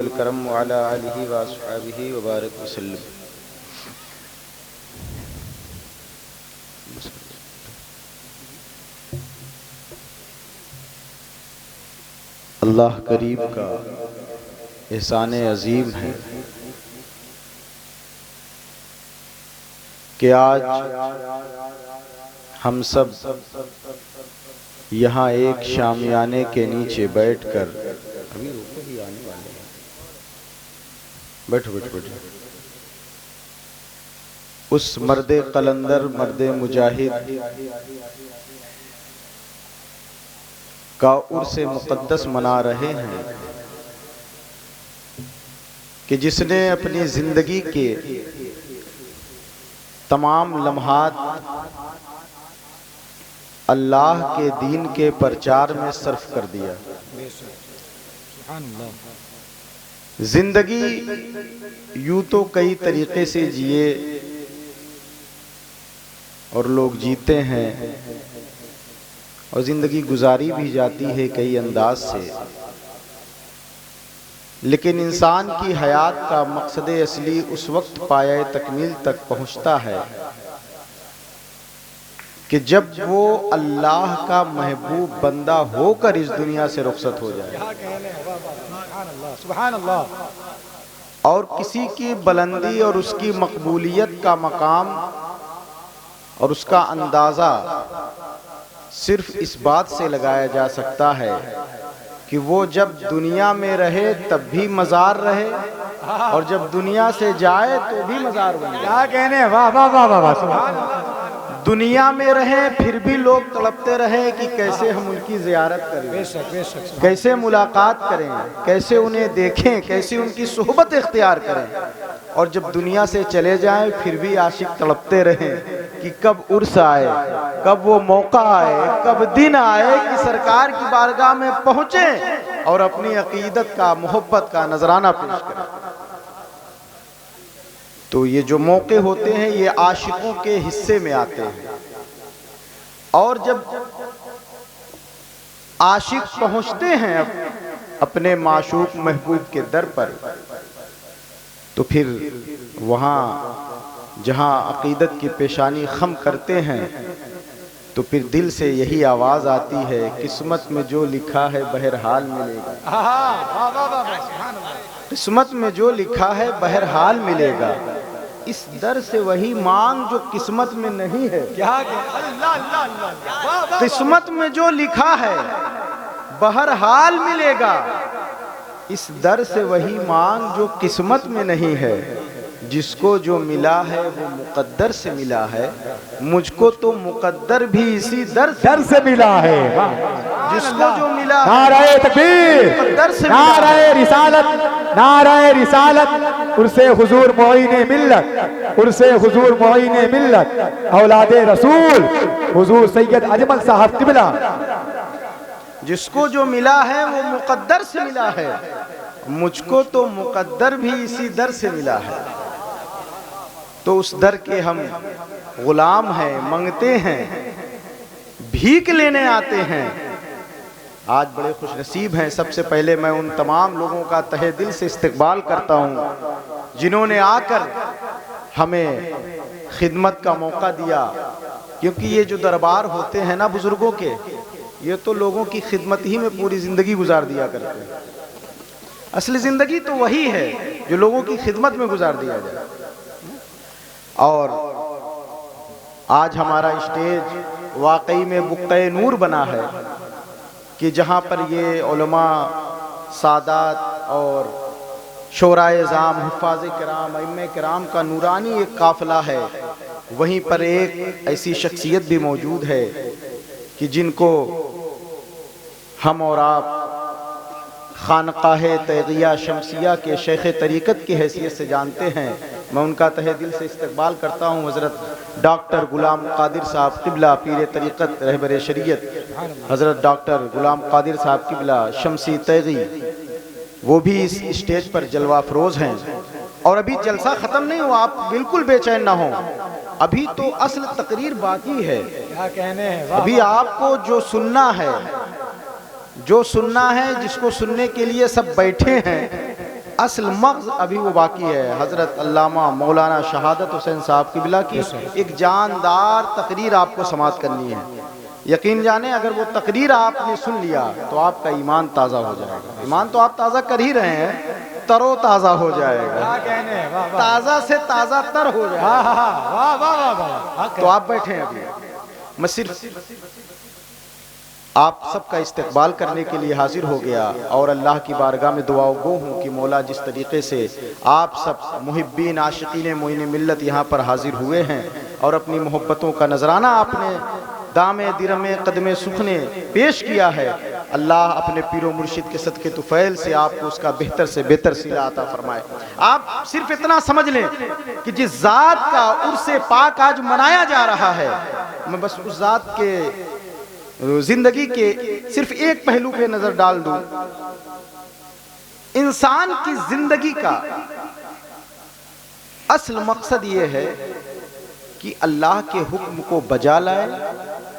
الکرم وعلی آلہ واصحابہ وبارک وسلم۔ اللہ کریم کا احسان عظیم ہے کہ آج ہم سب یہاں ایک شامیانے کے نیچے بیٹھ کر بیٹھو اس مرد قلندر، مرد مجاہد کا عرس مقدس منا رہے ہیں کہ جس نے اپنی زندگی کے تمام لمحات اللہ کے دین کے پرچار میں صرف کر دیا۔ زندگی یوں تو کئی طریقے سے جیے اور لوگ جیتے ہیں، اور زندگی گزاری بھی جاتی ہے کئی انداز سے، لیکن انسان کی حیات کا مقصد اصلی اس وقت پایہ تکمیل تک پہنچتا ہے کہ جب وہ اللہ کا محبوب بندہ ہو کر اس دنیا سے رخصت ہو جائے، اور کسی کی بلندی اور اس کی مقبولیت کا مقام اور اس کا اندازہ صرف اس بات سے لگایا جا سکتا ہے کہ وہ جب دنیا میں رہے تب بھی مزار رہے، اور جب دنیا سے جائے تو بھی مزار بنے۔ کیا کہنے، واہ واہ واہ واہ سبحان اللہ۔ دنیا میں رہیں پھر بھی لوگ تڑپتے رہے کہ کیسے ہم ان کی زیارت کریں، بے شک بے شک، کیسے ملاقات کریں، کیسے انہیں دیکھیں، کیسے ان کی صحبت اختیار کریں، اور جب دنیا سے چلے جائیں پھر بھی عاشق تڑپتے رہیں کہ کب عرس آئے، کب وہ موقع آئے، کب دن آئے کہ سرکار کی بارگاہ میں پہنچیں اور اپنی عقیدت کا، محبت کا نذرانہ پیش کریں۔ تو یہ جو موقع ہوتے ہیں یہ عاشقوں کے حصے میں آتے ہیں، اور جب عاشق پہنچتے ہیں اپنے معشوق محبوب کے در پر، تو پھر وہاں جہاں عقیدت کی پیشانی خم کرتے ہیں تو پھر دل سے یہی آواز آتی ہے، قسمت میں جو لکھا ہے بہرحال ملے گا، قسمت میں جو لکھا ہے بہرحال ملے گا، اس در سے وہی مانگ جو قسمت میں نہیں ہے۔ قسمت میں جو لکھا ہے بہرحال ملے گا، اس در سے وہی مانگ جو قسمت میں نہیں ہے، جس کو جو ملا ہے وہ مقدر سے ملا ہے، مجھ کو تو مقدر بھی اسی در سے ملا ہے۔ جس کو جو ملا ہے نعرہ تکبیر، مقدر سے ملا ہے۔ نعرہ رسالت، نعرہ رسالت، عرس حضور معین ملت، عرس حضور معین ملت، اولاد رسول حضور سید اجمل صاحب قبلہ۔ جس کو جو ملا ہے وہ مقدر سے ملا ہے، مجھ کو تو مقدر بھی اسی در سے ملا ہے۔ تو اس در کے ہم غلام ہیں، منگتے ہیں، بھیک لینے آتے ہیں۔ آج بڑے خوش نصیب ہیں، سب سے پہلے میں ان تمام لوگوں کا تہہ دل سے استقبال کرتا ہوں جنہوں نے آ کر ہمیں خدمت کا موقع دیا، کیونکہ یہ جو دربار ہوتے ہیں نا بزرگوں کے، یہ تو لوگوں کی خدمت ہی میں پوری زندگی گزار دیا کرتے ہیں۔ اصل زندگی تو وہی ہے جو لوگوں کی خدمت میں گزار دیا جائے۔ اور آج ہمارا اسٹیج واقعی میں بقعہ نور بنا ہے کہ جہاں پر یہ علماء، سادات اور شورائے اعظام، حفاظ کرام، ائمہ کرام کا نورانی ایک قافلہ ہے، وہیں پر ایک ایسی شخصیت بھی موجود ہے کہ جن کو ہم اور آپ خانقاہ تیغیہ شمسیہ کے شیخ طریقت کی حیثیت سے جانتے ہیں۔ میں ان کا تہہ دل سے استقبال کرتا ہوں، حضرت ڈاکٹر غلام قادر صاحب قبلہ، پیر طریقت، رہبر شریعت، حضرت ڈاکٹر غلام قادر صاحب قبلہ شمسی تیغی، وہ بھی اس اسٹیج پر جلوہ افروز ہیں۔ اور ابھی جلسہ ختم نہیں ہوا، آپ بالکل بے چین نہ ہوں، ابھی تو اصل تقریر باقی ہے۔ کیا کہنے ہیں، ابھی آپ کو جو سننا ہے، جو سننا ہے، جس کو سننے کے لیے سب بیٹھے ہیں، اصل مغز ابھی وہ باقی ہے. حضرت علامہ مولانا شہادت حسین صاحب قبلہ کی ایک جاندار تقریر آپ کو سماعت کرنی ہے. یقین جانیں اگر وہ تقریر آپ نے سن لیا تو آپ کا ایمان تازہ ہو جائے گا. ایمان تو آپ تازہ کر ہی رہے ہیں, ترو تازہ ہو جائے گا, تازہ سے تازہ تر ہو جائے گا. تو آپ بیٹھیں ابھی, میں صرف آپ سب کا استقبال کرنے کے لیے حاضر ہو گیا اور اللہ کی بارگاہ میں دعا گو ہوں کہ مولا جس طریقے سے آپ سب محبین عاشقین معین ملت یہاں پر حاضر ہوئے ہیں اور اپنی محبتوں کا نذرانہ آپ نے دامے درمے قدمے سخنے پیش کیا ہے, اللہ اپنے پیر و مرشد کے صدقے طفیل سے آپ کو اس کا بہتر سے بہتر صلہ عطا فرمائے. آپ صرف اتنا سمجھ لیں کہ جس ذات کا عرس پاک آج منایا جا رہا ہے, میں بس اس ذات کے زندگی کے صرف ایک پہلو پہ نظر ڈال دوں. انسان کی زندگی کا اصل مقصد یہ ہے کہ اللہ کے حکم کو بجا لائے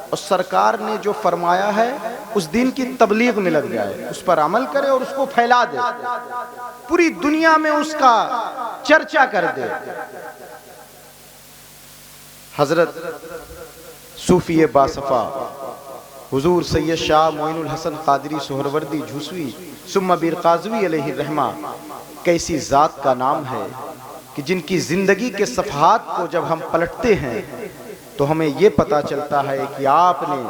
اور سرکار نے جو فرمایا ہے اس دین کی تبلیغ میں لگ جائے, اس پر عمل کرے اور اس کو پھیلا دے, پوری دنیا میں اس کا چرچا کر دے. حضرت صوفی باصفا حضور سید شاہ معین الحسن قادری سہروردی جھوسوی ثم بیر قازوی علیہ الرحمہ کیسی ذات کا نام ہے کہ جن کی زندگی کے صفحات کو جب ہم پلٹتے ہیں تو ہمیں یہ پتا چلتا ہے کہ آپ نے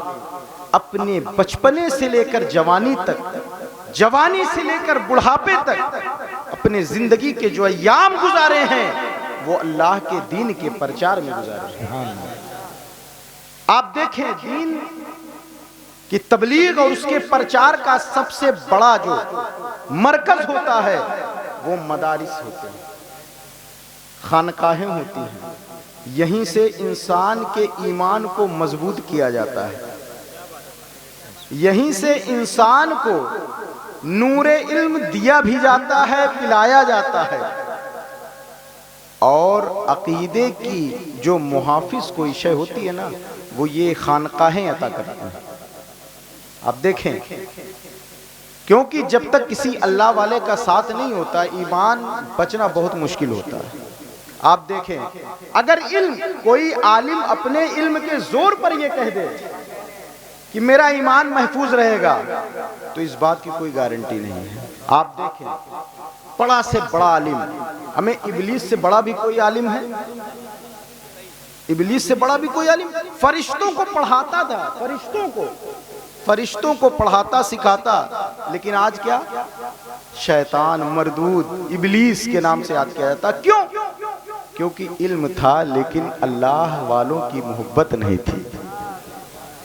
اپنے بچپنے سے لے کر جوانی تک, جوانی سے لے کر بڑھاپے تک اپنے زندگی کے جو ایام گزارے ہیں وہ اللہ کے دین کے پرچار میں گزارے ہیں. آپ دیکھیں دین کی تبلیغ اور اس کے پرچار کا سب سے بڑا جو مرکز ہوتا ہے وہ مدارس ہوتے ہیں, خانقاہیں ہوتی ہیں. یہیں سے انسان کے ایمان کو مضبوط کیا جاتا ہے, یہیں سے انسان کو نور علم دیا بھی جاتا ہے, پلایا جاتا ہے, اور عقیدے کی جو محافظ کوئی شے ہوتی ہے نا وہ یہ خانقاہیں عطا کرتی ہیں. آپ دیکھیں کیونکہ جب تک کسی اللہ والے کا ساتھ نہیں ہوتا ایمان بچنا بہت مشکل ہوتا ہے. آپ دیکھیں اگر علم کوئی عالم اپنے علم کے زور پر یہ کہہ دے کہ میرا ایمان محفوظ رہے گا تو اس بات کی کوئی گارنٹی نہیں ہے. آپ دیکھیں بڑا سے بڑا عالم, ہمیں ابلیس سے بڑا بھی کوئی عالم ہے, ابلیس سے بڑا بھی کوئی عالم فرشتوں کو پڑھاتا تھا, فرشتوں کو پڑھاتا سکھاتا, لیکن آج کیا شیطان مردود ابلیس کے نام سے یاد کیا جاتا. کیوں؟ کیونکہ علم تھا لیکن اللہ والوں کی محبت نہیں تھی,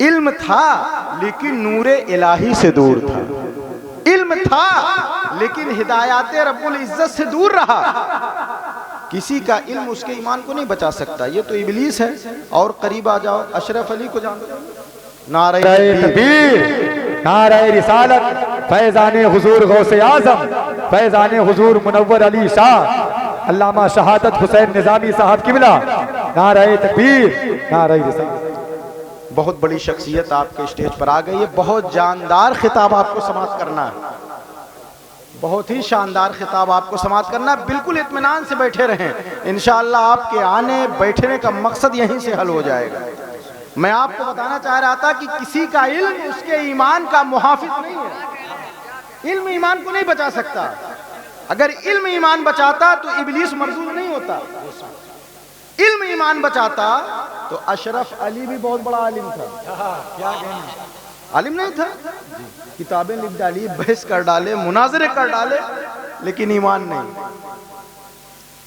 علم تھا لیکن نور الہی سے دور تھا, علم تھا لیکن ہدایات رب العزت سے دور رہا. کسی کا علم اس کے ایمان کو نہیں بچا سکتا, یہ تو ابلیس ہے. اور قریب آ جاؤ, اشرف علی کو جانتے ہیں, نعرہ تکبیر, نعرہ رسالت, فیضان حضور غوث اعظم, فیضان حضور منور علی شاہ علامہ شہادت حسین نظامی صاحب قبلہ, نعرہ تکبیر, نعرہ رسالت. بہت بڑی شخصیت آپ کے اسٹیج پر آ گئی ہے, بہت جاندار خطاب آپ کو سماعت کرنا ہے, بہت ہی شاندار خطاب آپ کو سماعت کرنا ہے. بالکل اطمینان سے بیٹھے رہیں, انشاءاللہ آپ کے آنے بیٹھنے کا مقصد یہیں سے حل ہو جائے گا. میں آپ کو بتانا چاہ رہا تھا کہ کسی کا علم اس کے ایمان کا محافظ نہیں ہے, علم ایمان کو نہیں بچا سکتا. اگر علم ایمان بچاتا تو ابلیس مردود نہیں ہوتا, علم ایمان بچاتا تو اشرف علی بھی بہت بڑا عالم تھا. عالم نہیں تھا, کتابیں لکھ ڈالی, بحث کر ڈالے, مناظرے کر ڈالے, لیکن ایمان نہیں,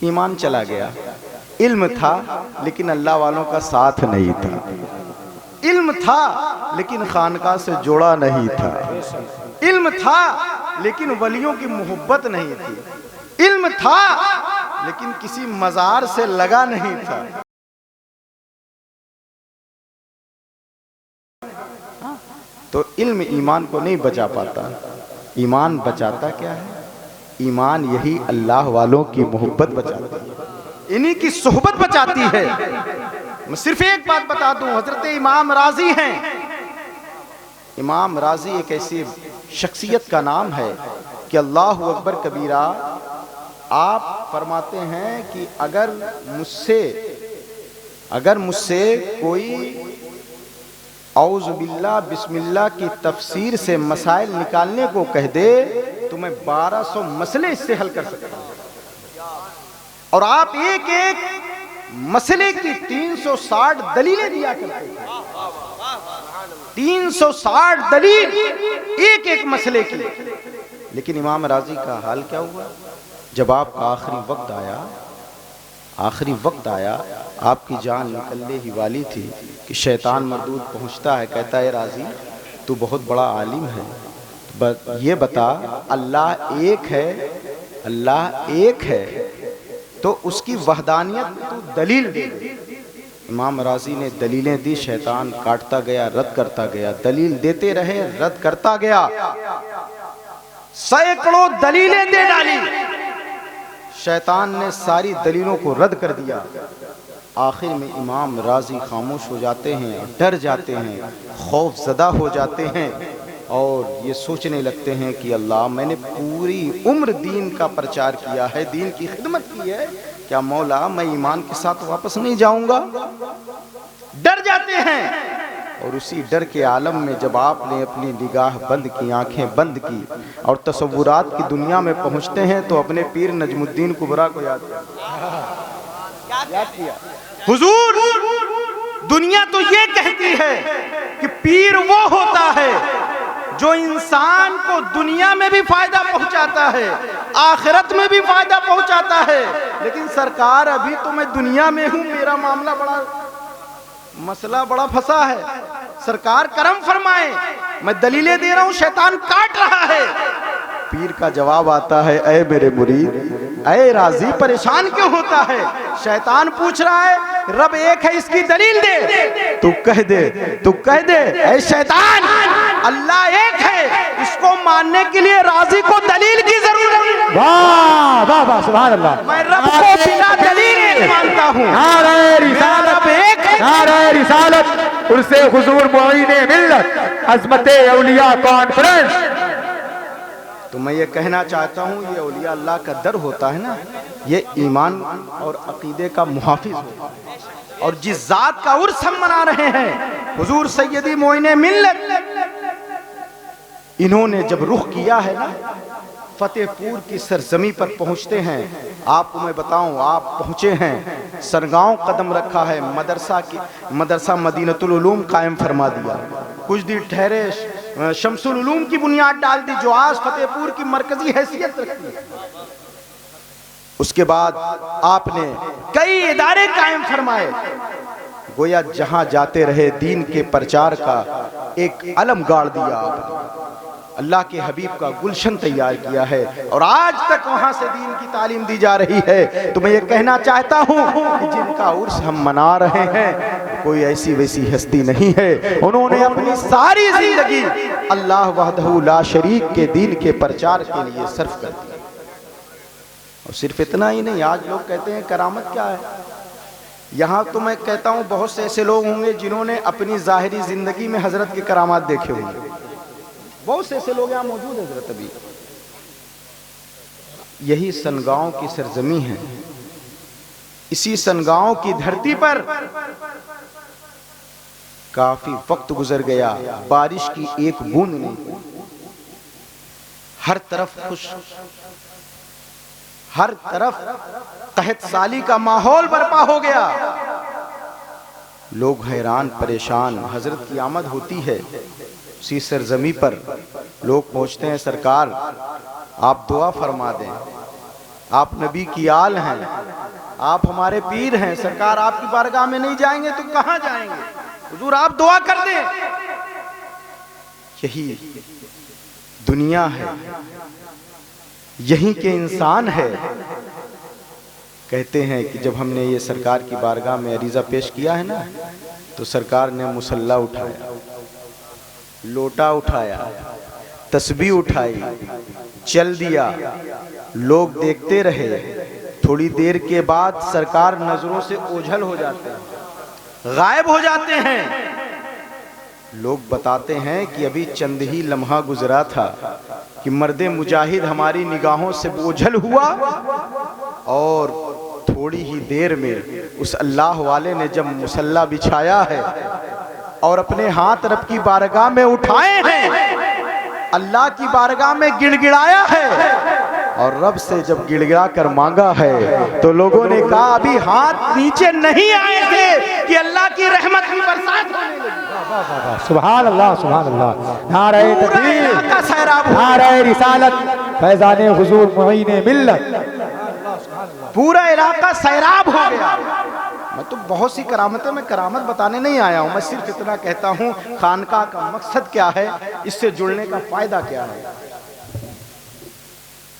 ایمان چلا گیا. علم تھا لیکن اللہ والوں کا ساتھ نہیں تھا, علم تھا لیکن خانقاہ سے جوڑا نہیں تھا, علم تھا لیکن ولیوں کی محبت نہیں تھی, علم تھا لیکن کسی مزار سے لگا نہیں تھا. تو علم ایمان کو نہیں بچا پاتا. ایمان بچاتا کیا ہے؟ ایمان یہی اللہ والوں کی محبت بچاتی ہے, انہی کی صحبت بچاتی ہے. میں صرف ایک بات بتا دوں, حضرت امام راضی ہیں. امام راضی ایک ایسی شخصیت کا نام ہے کہ اللہ اکبر کبیرہ آپ فرماتے ہیں کہ اگر مجھ سے کوئی اعوذ باللہ بسم اللہ کی تفسیر سے مسائل نکالنے کو کہہ دے تو میں 1200 مسئلے اس سے حل کر سکتا ہوں، اور آپ ایک ایک مسئلے کی 360 دلیلیں دیا کرتے ہیں، 360 دلیل ایک ایک مسئلے کی۔ لیکن امام راضی کا حال کیا ہوا؟ جب آپ کا آخری وقت آیا، آپ کی جان نکلنے ہی والی تھی کہ شیطان مردود پہنچتا ہے، کہتا ہے راضی تو بہت بڑا عالم ہے، یہ بتا اللہ ایک ہے تو اس کی وحدانیت تو دلیل دے۔ امام راضی نے دلیلیں دی، شیطان کاٹتا گیا، رد کرتا گیا، دلیل دیتے رہے، رد کرتا گیا، سینکڑوں دلیلیں دے ڈالی، شیطان نے ساری دلیلوں کو رد کر دیا۔ آخر میں امام راضی خاموش ہو جاتے ہیں، ڈر جاتے ہیں، خوف زدہ ہو جاتے ہیں، اور یہ سوچنے لگتے ہیں کہ اللہ میں نے پوری عمر دین کا پرچار کیا ہے، دین کی خدمت کی ہے، کیا مولا میں ایمان کے ساتھ واپس نہیں جاؤں گا؟ ڈر جاتے ہیں۔ اور اسی ڈر کے عالم میں جب آپ نے اپنی نگاہ بند کی، آنکھیں بند کی اور تصورات کی دنیا میں پہنچتے ہیں تو اپنے پیر نجم الدین کبریٰ کو یاد کیا۔ حضور دنیا تو یہ کہتی ہے کہ پیر وہ ہوتا ہے جو انسان کو دنیا میں بھی فائدہ پہنچاتا ہے، آخرت میں بھی فائدہ پہنچاتا ہے، لیکن سرکار ابھی تو میں دنیا میں ہوں، میرا مسئلہ بڑا پھنسا ہے، سرکار کرم فرمائیں، میں دلیلیں دے رہا ہوں، شیطان کاٹ رہا ہے۔ پیر کا جواب آتا ہے، اے میرے مرید، اے راضی پریشان کیوں ہوتا ہے؟ شیطان پوچھ رہا ہے رب ایک ہے، اس کی دلیل دے، تو کہہ دے اے شیطان اللہ ایک ہے، اس کو ماننے کے لیے راضی کو دلیل کی ضرورت ہے۔ واہ واہ واہ سبحان اللہ، میں رب کو بنا دلیل نہیں مانتا ہوں، نعرہ رسالت، نعرہ رسالت، عرس حضور معین ملت، عظمت اولیاء کانفرنس۔ تو میں یہ کہنا چاہتا ہوں یہ اولیاء اللہ کا در ہوتا ہے نا، یہ ایمان اور عقیدے کا محافظ ہوتا ہے، اور جس ذات کا عرس ہم منا رہے ہیں حضور سیدی معین ملت، انہوں نے جب رخ کیا ہے نا فتح پور کی سرزمین پر پہنچتے ہیں، آپ کو میں بتاؤں آپ پہنچے ہیں، سرگاؤں قدم رکھا ہے، مدرسہ مدینۃ العلوم قائم فرما دیا، کچھ دن ٹھہرے شمس العلوم کی بنیاد ڈال دی جو آج فتح پور کی مرکزی حیثیت رکھتی ہے۔ اس کے بعد آپ نے کئی ادارے قائم فرمائے، گویا جہاں جاتے رہے دین کے پرچار کا ایک علم گاڑ دیا آپ نے، اللہ کے حبیب کا گلشن تیار کیا ہے، اور آج تک وہاں سے دین کی تعلیم دی جا رہی ہے۔ تو میں یہ کہنا چاہتا ہوں کہ جن کا عرس ہم منا رہے ہیں کوئی ایسی ویسی ہستی نہیں ہے، انہوں نے اپنی ساری زندگی اللہ وحدہ لا شریک کے دین کے پرچار کے لیے صرف کر دی۔ اور صرف اتنا ہی نہیں، آج لوگ کہتے ہیں کرامت کیا ہے، یہاں تو میں کہتا ہوں بہت سے ایسے لوگ ہوں گے جنہوں نے اپنی ظاہری زندگی میں حضرت کے کرامات دیکھے ہوں گے، بہت سے ایسے لوگ یہاں موجود ہیں حضرت ابھی۔ یہی سنگاؤں کی سرزمین ہے، اسی سنگاؤں کی دھرتی پر کافی وقت گزر گیا، بارش کی ایک بوند نہیں، ہر طرف قحط سالی کا ماحول برپا ہو گیا، لوگ حیران پریشان، حضرت کی آمد ہوتی ہے اسی سرزمین پر، لوگ پہنچتے ہیں سرکار آپ دعا فرما دیں، آپ نبی کی آل ہیں، آپ ہمارے پیر ہیں، سرکار آپ کی بارگاہ میں نہیں جائیں گے تو کہاں جائیں گے، حضور آپ دعا کر دیں۔ یہی دنیا ہے، یہیں کے انسان ہے۔ کہتے ہیں کہ جب ہم نے یہ سرکار کی بارگاہ میں عریضہ پیش کیا ہے نا تو سرکار نے مصلی اٹھایا، لوٹا اٹھایا، تسبیح اٹھائی، چل دیا، لوگ دیکھتے رہے، تھوڑی دیر کے بعد سرکار نظروں سے اوجھل ہو جاتے ہیں، غائب ہو جاتے ہیں۔ لوگ بتاتے ہیں کہ ابھی چند ہی لمحہ گزرا تھا کہ مرد مجاہد ہماری نگاہوں سے بوجھل ہوا اور تھوڑی ہی دیر میں اس اللہ والے نے جب مصلی بچھایا ہے اور اپنے ہاتھ رب کی بارگاہ میں اٹھائے ہیں، اللہ کی بارگاہ میں گڑ گڑایا ہے اور رب سے جب گڑ گڑا کر مانگا ہے تو لوگوں نے کہا ابھی ہاتھ نیچے نہیں آئے تھے کہ اللہ کی رحمت کی برسات ہونے لگی۔ سبحان اللہ سبحان اللہ، نعرہ پورا تکبیر، علاقہ سیراب ہو نعرہ رسالت، فیضان حضور معین ملت۔ پورا علاقہ سیراب ہو گیا۔ میں تو بہت سی کرامتیں، میں کرامت بتانے نہیں آیا ہوں، میں صرف اتنا کہتا ہوں خانقاہ کا مقصد کیا ہے، اس سے جڑنے کا فائدہ کیا ہے۔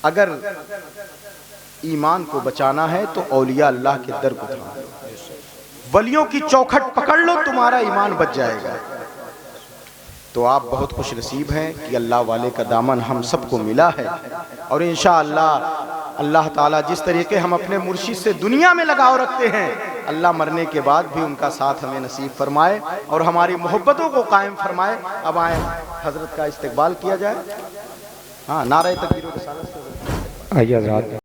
اگر ایمان کو بچانا ہے تو اولیاء اللہ کے در کو تھامو، ولیوں کی چوکھٹ پکڑ لو، تمہارا ایمان بچ جائے گا۔ تو آپ بہت خوش نصیب ہیں کہ اللہ والے کا دامن ہم سب کو ملا ہے، اور انشاءاللہ اللہ تعالیٰ جس طریقے ہم اپنے مرشد سے دنیا میں لگاؤ رکھتے ہیں، اللہ مرنے کے بعد بھی ان کا ساتھ ہمیں نصیب فرمائے اور ہماری محبتوں کو قائم فرمائے۔ اب آئیں حضرت کا استقبال کیا جائے۔ ہاں، نعرہ تکبیر و رسالت سے آئیے حضرات۔